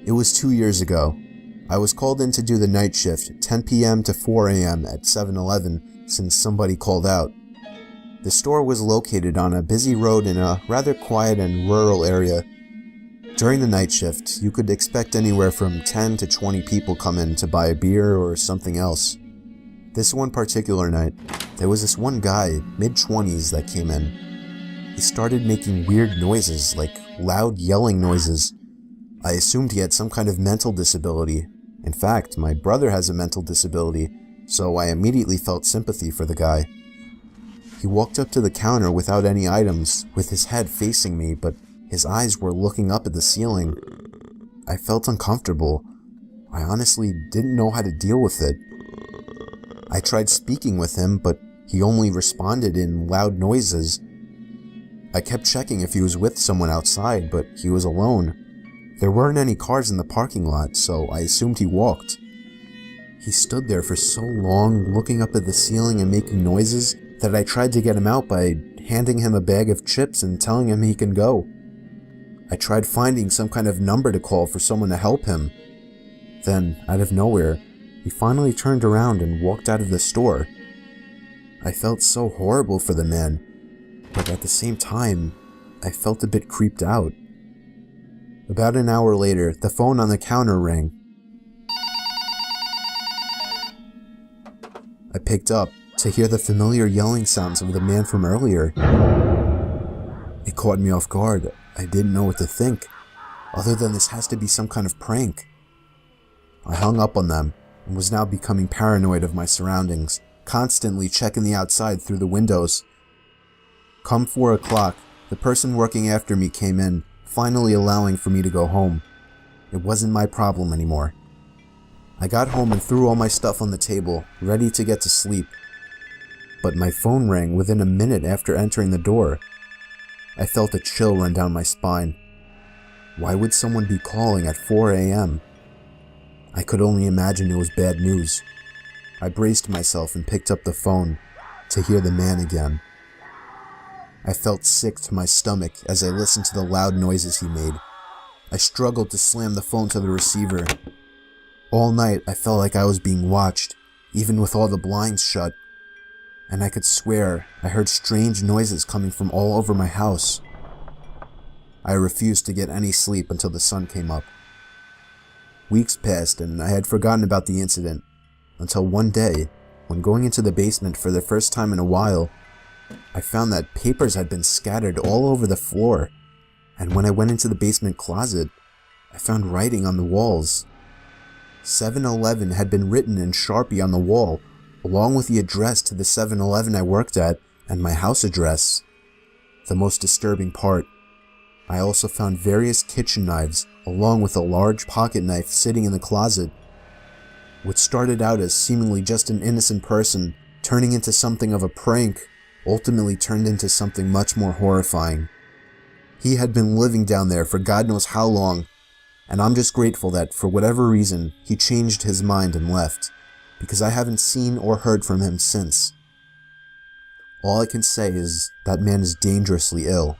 It was 2 years ago. I was called in to do the night shift, 10 p.m. to 4 a.m. at 7-Eleven, since somebody called out. The store was located on a busy road in a rather quiet and rural area. During the night shift, you could expect anywhere from 10 to 20 people come in to buy a beer or something else. This one particular night, there was this one guy, mid-20s, that came in. He started making weird noises, like loud yelling noises. I assumed he had some kind of mental disability. In fact, my brother has a mental disability, so I immediately felt sympathy for the guy. He walked up to the counter without any items, with his head facing me, but his eyes were looking up at the ceiling. I felt uncomfortable. I honestly didn't know how to deal with it. I tried speaking with him, but he only responded in loud noises. I kept checking if he was with someone outside, but he was alone. There weren't any cars in the parking lot, so I assumed he walked. He stood there for so long, looking up at the ceiling and making noises, that I tried to get him out by handing him a bag of chips and telling him he can go. I tried finding some kind of number to call for someone to help him. Then, out of nowhere, he finally turned around and walked out of the store. I felt so horrible for the man, but at the same time, I felt a bit creeped out. About an hour later, the phone on the counter rang. I picked up to hear the familiar yelling sounds of the man from earlier. It caught me off guard. I didn't know what to think, other than this has to be some kind of prank. I hung up on them and was now becoming paranoid of my surroundings, constantly checking the outside through the windows. Come 4 o'clock, the person working after me came in, finally allowing for me to go home. It wasn't my problem anymore. I got home and threw all my stuff on the table, ready to get to sleep. But my phone rang within a minute after entering the door. I felt a chill run down my spine. Why would someone be calling at 4 a.m.? I could only imagine it was bad news. I braced myself and picked up the phone to hear the man again. I felt sick to my stomach as I listened to the loud noises he made. I struggled to slam the phone to the receiver. All night I felt like I was being watched, even with all the blinds shut. And I could swear I heard strange noises coming from all over my house. I refused to get any sleep until the sun came up. Weeks passed and I had forgotten about the incident, until one day, when going into the basement for the first time in a while, I found that papers had been scattered all over the floor, and when I went into the basement closet, I found writing on the walls. 7-Eleven had been written in Sharpie on the wall, along with the address to the 7-Eleven I worked at and my house address. The most disturbing part, I also found various kitchen knives along with a large pocket knife sitting in the closet. What started out as seemingly just an innocent person turning into something of a prank ultimately turned into something much more horrifying. He had been living down there for God knows how long, and I'm just grateful that for whatever reason he changed his mind and left, because I haven't seen or heard from him since. All I can say is that man is dangerously ill.